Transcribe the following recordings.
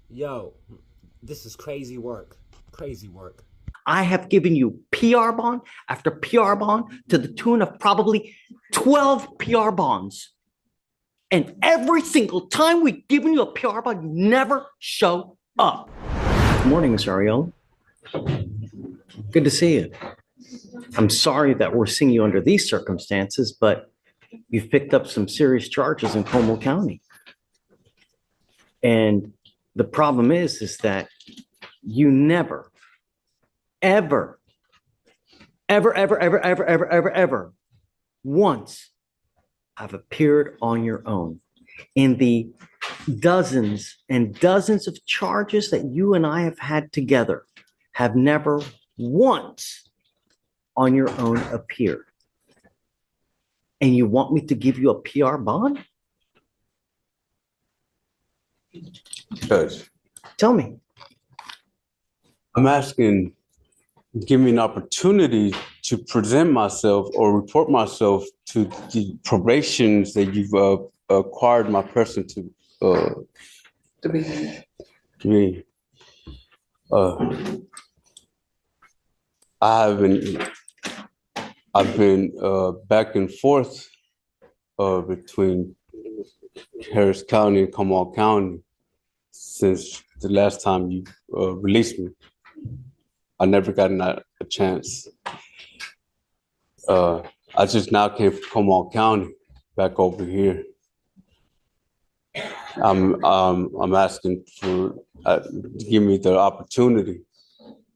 Yo, this is crazy work. Crazy work. I have given you PR bond after PR bond to the tune of probably 12 PR bonds. And every single time we've given you a PR bond, you never show up. Good morning, Miss Ariel. Good to see you. I'm sorry that we're seeing you under these circumstances, but you've picked up some serious charges in Como County. And the problem is that you never, ever once have appeared on your own in the dozens and dozens of charges that you and I have had together, have never once on your own appeared. And you want me to give you a PR bond? Judge, Tell me. I'm asking, give me an opportunity to present myself or report myself to the probations that you've acquired my person to be. I've been back and forth between Harris County and Comal County since the last time you released me. I never gotten a chance. I just now came from Comal County back over here. I'm asking for to give me the opportunity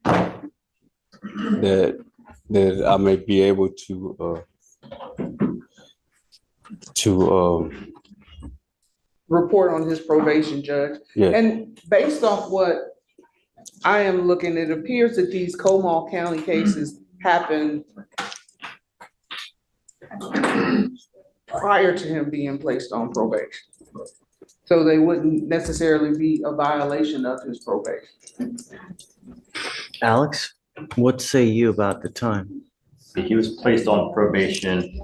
that I may be able to report on his probation, Judge. yeah. And based off what I am looking, it appears that these Comal County cases happened prior to him being placed on probation. So they wouldn't necessarily be a violation of his probation. Alex, what say you about the time? He was placed on probation,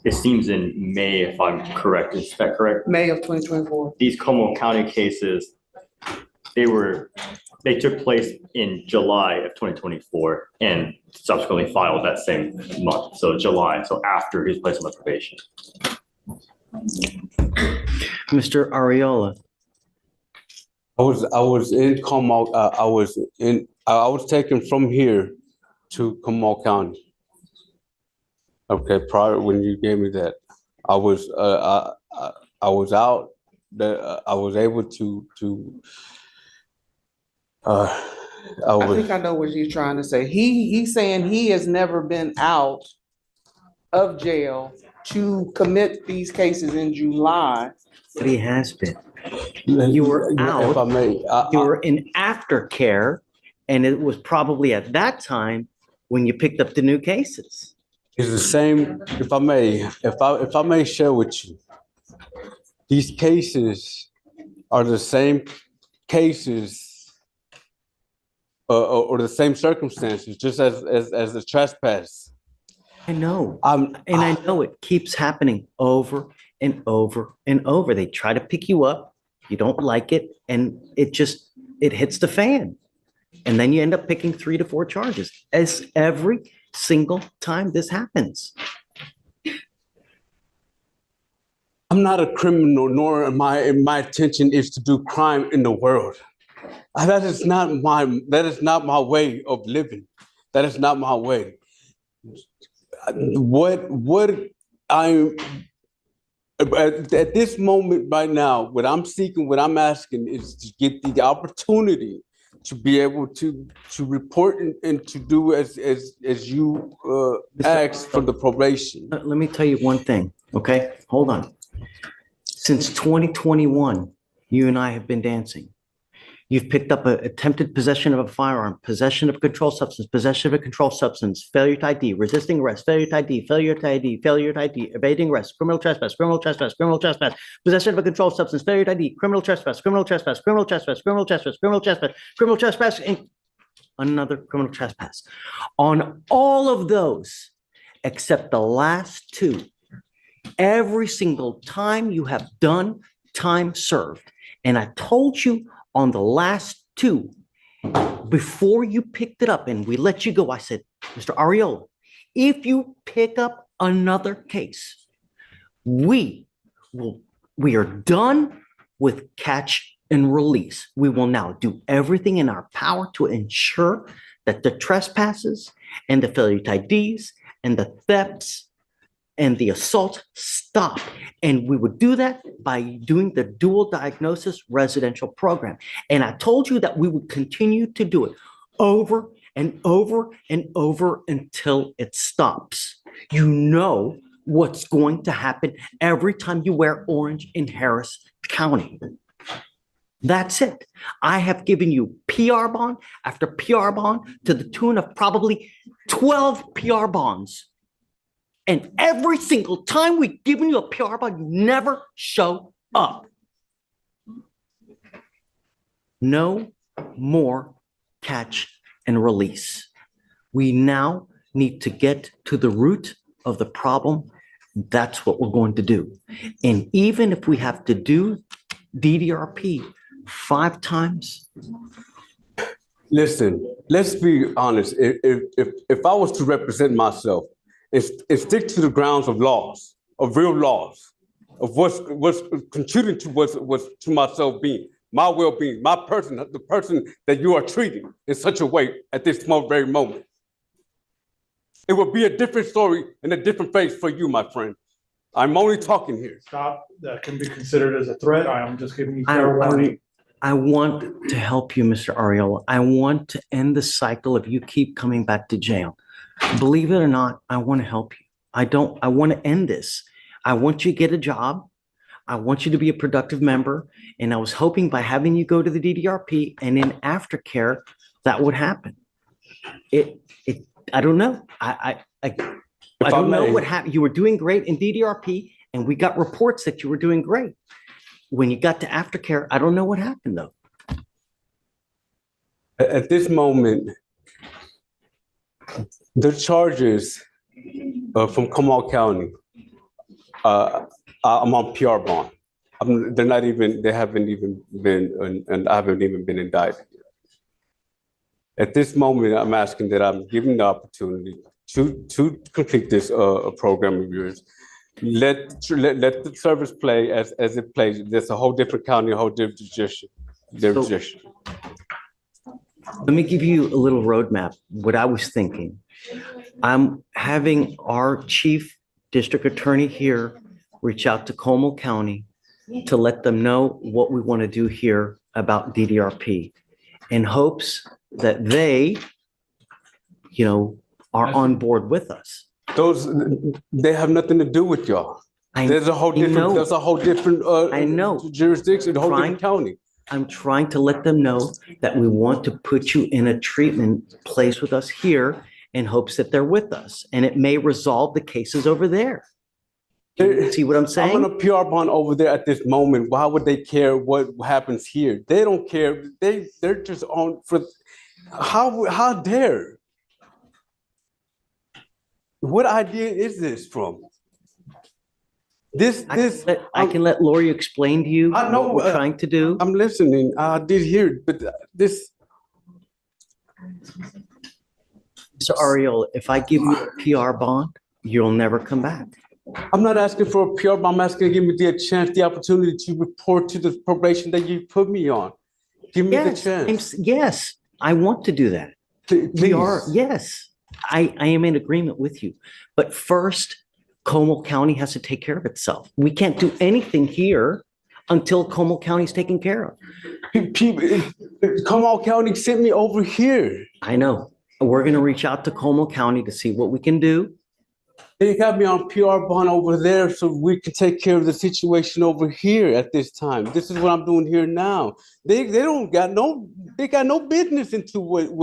it seems in May, if I'm correct. Is that correct? May of 2024. These Como County cases, they took place in July of 2024 and subsequently filed that same month. So July, so after he was placed on the probation. Mr. Ariola. I was in Comal. I was taken from here to Comal County. Okay, prior when you gave me that, I was out. I was able to. I think I know what you're trying to say. He's saying he has never been out of jail to commit these cases in July. But he has been. You were out. If I may, You were in aftercare, and it was probably at that time when you picked up the new cases. it's the same. If I may share with you, these cases are the same cases or the same circumstances, just as the trespass. I know. And I know it keeps happening over and over and over. They try to pick you up, you don't like it, and it hits the fan. And then you end up picking 3 to 4 charges as every single time this happens. I'm not a criminal, nor my intention is to do crime in the world. That is not my way of living. That is not my way. What I'm at this moment right now, what I'm seeking, what I'm asking is to get the opportunity to be able to report and to do as you asked for the probation. Let me tell you one thing, okay? Hold on. Since 2021, you and I have been dancing. You've picked up an attempted possession of a firearm, possession of a controlled substance, failure to ID, resisting arrest, failure to ID, evading arrest, criminal trespass, possession of a controlled substance, failure to ID, criminal trespass, and another criminal trespass. On all of those, except the last 2, every single time you have done time served. And I told you on the last two, before you picked it up and we let you go, I said, Mr. Ariola, if you pick up another case, we are done with catch and release. We will now do everything in our power to ensure that the trespasses and the failure to IDs and the thefts and the assault stop. And we would do that by doing the dual diagnosis residential program. And I told you that we would continue to do it over and over and over until it stops. You know what's going to happen every time you wear orange in Harris County. That's it. I have given you PR bond after PR bond to the tune of probably 12 PR bonds. And every single time we've given you a PR bond, you never show up. No more catch and release. We now need to get to the root of the problem. That's what we're going to do. And even if we have to do DDRP 5 times. Listen, let's be honest. If I was to represent myself and stick to the grounds of laws, of real laws, of what's contributing to what's to myself being, my well-being, my person, the person that you are treating in such a way at this very moment, it would be a different story and a different face for you, my friend. I'm only talking here. Stop. That can be considered as a threat. I am just giving you fair warning. I want to help you, Mr. Ariola. I want to end the cycle of you keep coming back to jail. Believe it or not, I want to help you. I want to end this. I want you to get a job. I want you to be a productive member. And I was hoping by having you go to the DDRP and in aftercare, that would happen. I don't know. I don't know what happened. You were doing great in DDRP and we got reports that you were doing great. When you got to aftercare, I don't know what happened though. At this moment, the charges from Comal County, I'm on PR bond. They haven't even been, and I haven't even been indicted. At this moment, I'm asking that I'm given the opportunity to complete this program of yours. Let the service play as it plays. There's a whole different county, a whole different jurisdiction. Let me give you a little roadmap, what I was thinking. I'm having our chief district attorney here reach out to Comal County to let them know what we want to do here about DDRP in hopes that they, are on board with us. They have nothing to do with y'all. There's a whole different I know. Jurisdiction, a whole different county. I'm trying to let them know that we want to put you in a treatment place with us here in hopes that they're with us. And it may resolve the cases over there. See what I'm saying? I'm on a PR bond over there at this moment. Why would they care what happens here? They don't care. They're just on for how dare? What idea is this from? I can let Lori explain to you what we're trying to do. I'm listening. I did hear it, but this. Mr. Ariola, if I give you a PR bond, you'll never come back. I'm not asking for a PR bond. I'm asking to give me the opportunity to report to the probation that you put me on. Give me the chance. Yes, I want to do that. Yes, I am in agreement with you. But first, Comal County has to take care of itself. We can't do anything here until Comal County is taken care of. Comal County sent me over here. I know. We're going to reach out to Comal County to see what we can do. They got me on PR bond over there so we can take care of the situation over here at this time. This is what I'm doing here now. They got no business into what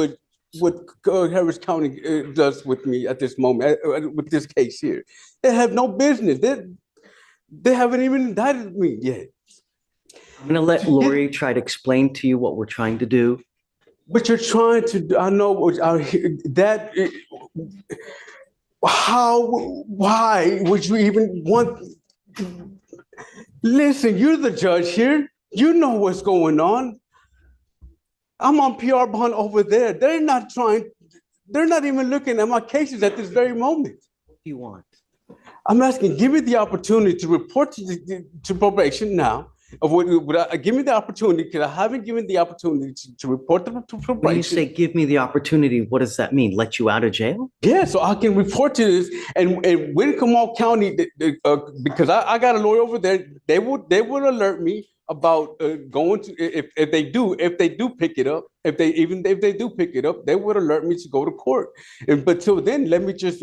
Harris County does with me at this moment, with this case here. They have no business. They haven't even indicted me yet. I'm going to let Lori try to explain to you what we're trying to do. What you're trying to do, I know why would you even want? Listen, you're the judge here. You know what's going on. I'm on PR bond over there. They're not even looking at my cases at this very moment. What do you want? I'm asking, give me the opportunity to report to probation now. Give me the opportunity, because I haven't given the opportunity to report to probation. When you say give me the opportunity, what does that mean? Let you out of jail? Yeah, so I can report to this, and when Comal County, because I got a lawyer over there, they would alert me about going to, if they do pick it up, if they do pick it up, they would alert me to go to court. But till then, let me just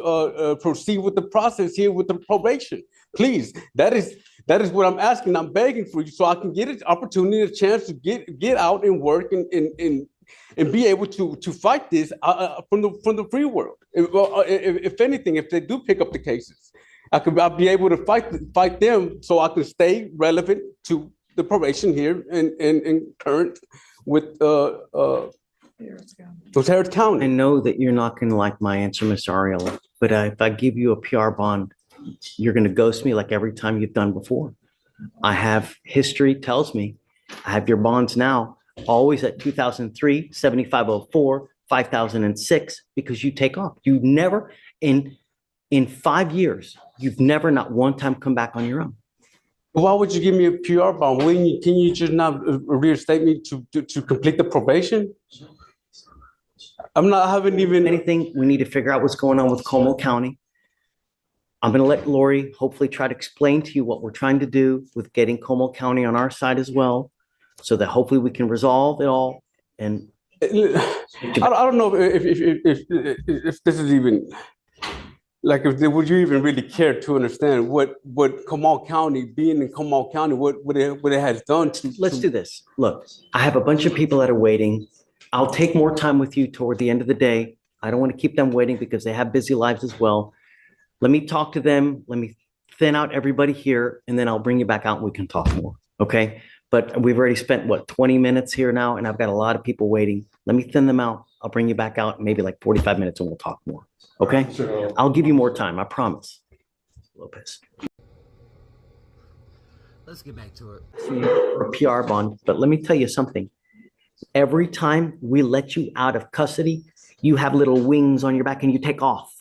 proceed with the process here with the probation, please. That is what I'm asking. I'm begging for you, so I can get an opportunity, a chance to get out and work and be able to fight this from the free world. If anything, if they do pick up the cases, I'll be able to fight them, so I can stay relevant to the probation here and current with Harris County. I know that you're not going to like my answer, Mr. Ariel, but if I give you a PR bond, you're going to ghost me like every time you've done before. I have history tells me I have your bonds now, always at 2003, 7504, 5006, because you take off. You never, in 5 years, you've never not one time come back on your own. Why would you give me a PR bond? Can you just not reinstate me to complete the probation? I haven't even. Anything, we need to figure out what's going on with Como County. I'm going to let Lori hopefully try to explain to you what we're trying to do with getting Como County on our side as well, so that hopefully we can resolve it all. And I don't know if this is even. Like, would you even really care to understand what Comal County, being in Comal County, what it has done to? Let's do this. Look, I have a bunch of people that are waiting. I'll take more time with you toward the end of the day. I don't want to keep them waiting because they have busy lives as well. Let me talk to them. Let me thin out everybody here, and then I'll bring you back out and we can talk more. Okay? But we've already spent, 20 minutes here now, and I've got a lot of people waiting. Let me thin them out. I'll bring you back out maybe like 45 minutes and we'll talk more. Okay? I'll give you more time. I promise. Lopez. Let's get back to it. For a PR bond, but let me tell you something. Every time we let you out of custody, you have little wings on your back and you take off.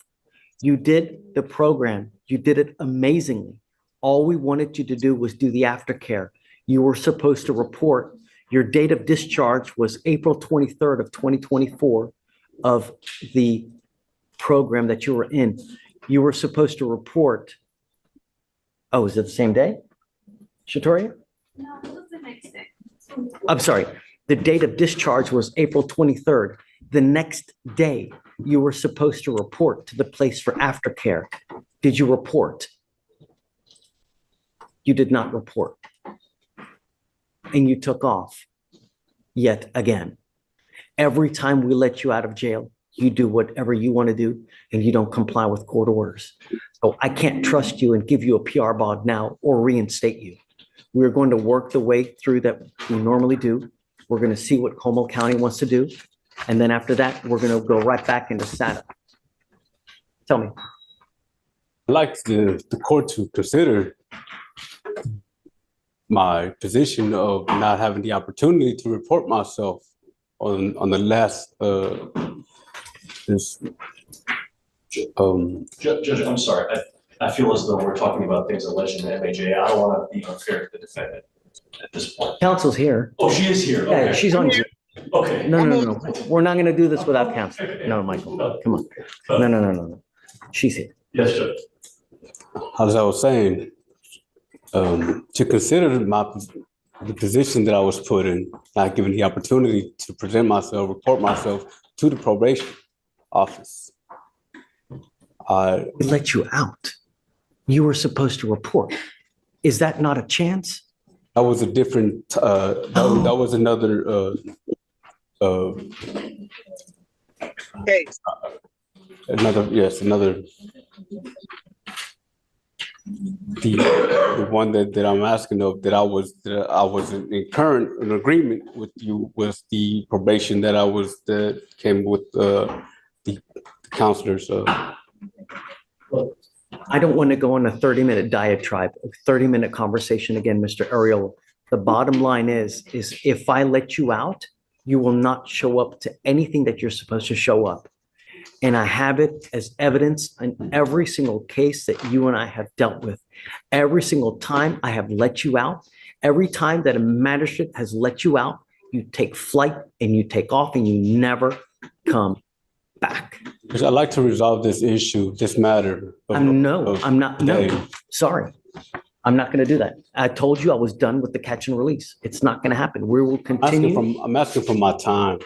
You did the program. You did it amazingly. All we wanted you to do was do the aftercare. You were supposed to report. Your date of discharge was April 23rd of 2024 of the program that you were in. You were supposed to report. Oh, is it the same day, Shatoria? No, it was the next day. I'm sorry. The date of discharge was April 23rd. The next day, you were supposed to report to the place for aftercare. Did you report? You did not report. And you took off yet again. Every time we let you out of jail, you do whatever you want to do and you don't comply with court orders. So I can't trust you and give you a PR bond now or reinstate you. We're going to work the way through that we normally do. We're going to see what Como County wants to do. And then after that, we're going to go right back into SATA. Tell me. I'd like the court to consider my position of not having the opportunity to report myself on the last Judge, I'm sorry. I feel as though we're talking about things alleged in the MAJ. I don't want to be unfair to the defendant at this point. Counsel's here. Oh, she is here. Okay. Yeah, she's on. Okay. No. We're not going to do this without counsel. No, Michael, come on. No. She's here. Yes, Judge. As I was saying, to consider the position that I was put in, not given the opportunity to present myself, report myself to the probation office. We let you out. You were supposed to report. Is that not a chance? That was a different, that was another, Case. another. The one that I'm asking of, that I was in current in agreement with you, was the probation that came with the counselors. I don't want to go on a 30-minute diatribe, a 30-minute conversation again, Mr. Ariel. The bottom line is if I let you out, you will not show up to anything that you're supposed to show up. And I have it as evidence in every single case that you and I have dealt with. Every single time I have let you out, every time that a magistrate has let you out, you take flight and you take off and you never come back. Because I'd like to resolve this issue, this matter. I'm not, sorry. I'm not going to do that. I told you I was done with the catch and release. It's not going to happen. We will continue. I'm asking for my time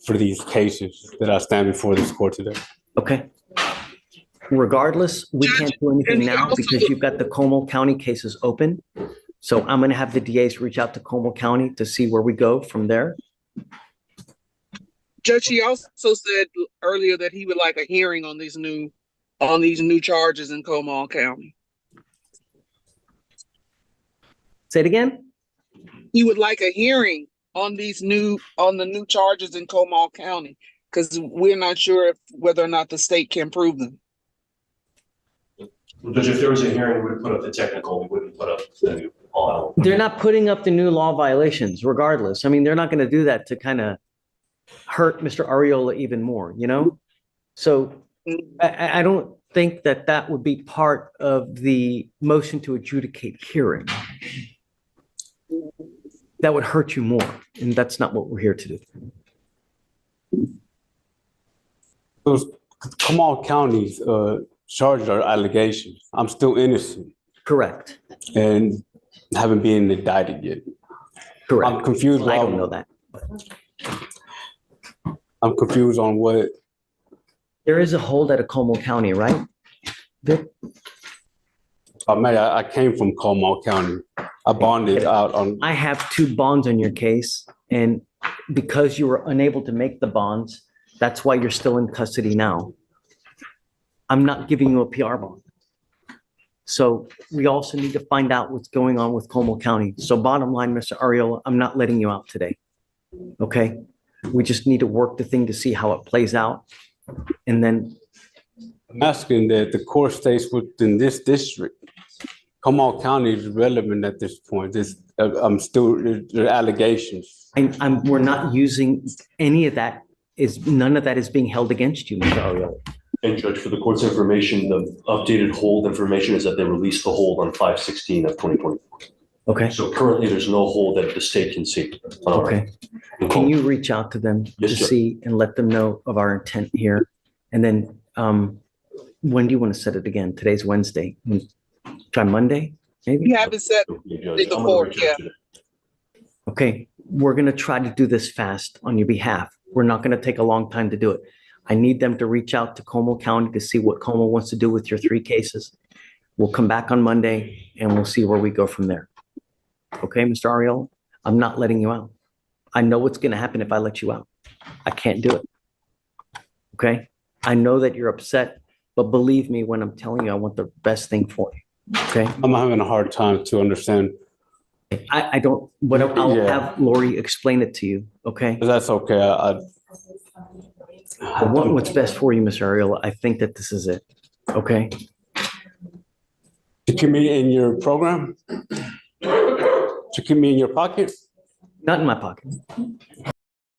for these cases that I stand before this court today. Okay. Regardless, we can't do anything now because you've got the Como County cases open. So I'm going to have the DAs reach out to Como County to see where we go from there. Judge, he also said earlier that he would like a hearing on these new charges in Como County. Say it again. He would like a hearing on the new charges in Como County because we're not sure whether or not the state can prove them. Judge, if there was a hearing, we would put up the technical, we wouldn't put up the new all. They're not putting up the new law violations regardless. I mean, they're not going to do that to kind of hurt Mr. Ariola even more, you know? So I don't think that that would be part of the motion to adjudicate hearing. That would hurt you more, and that's not what we're here to do. Those Kamal County's charges are allegations. I'm still innocent Correct. and haven't been indicted yet. Correct. I'm confused. I don't know that. I'm confused on what. There is a hold at a Como County, right? Vic? I came from Comal County. I bonded out on. I have 2 bonds on your case, and because you were unable to make the bonds, that's why you're still in custody now. I'm not giving you a PR bond. So we also need to find out what's going on with Como County. So bottom line, Mr. Ariola, I'm not letting you out today. Okay? We just need to work the thing to see how it plays out. And then I'm asking that the court stays within this district. Comal County is relevant at this point. I'm still, there are allegations. we're not using any of that. None of that is being held against you, Mr. Ariola. And Judge, for the court's information, the updated hold information is that they released the hold on 5/16 of 2024. Okay. So currently, there's no hold that the state can see. Okay. Can you reach out to them to Yes, sir. see and let them know of our intent here? And then when do you want to set it again? Today's Wednesday. Try Monday, maybe? You haven't said Judge, the I'm gonna fourth, reach out yeah. to them. Okay, we're going to try to do this fast on your behalf. We're not going to take a long time to do it. I need them to reach out to Como County to see what Como wants to do with your 3 cases. We'll come back on Monday and we'll see where we go from there. Okay, Mr. Ariola, I'm not letting you out. I know what's going to happen if I let you out. I can't do it. Okay, I know that you're upset, but believe me when I'm telling you, I want the best thing for you. Okay, I'm having a hard time to understand. I don't, I'll Yeah. have Lori explain it to you. Okay. That's okay. I want what's best for you, Mr. Ariola. I think that this is it. Okay. To keep me in your program? To keep me in your pocket? Not in my pocket.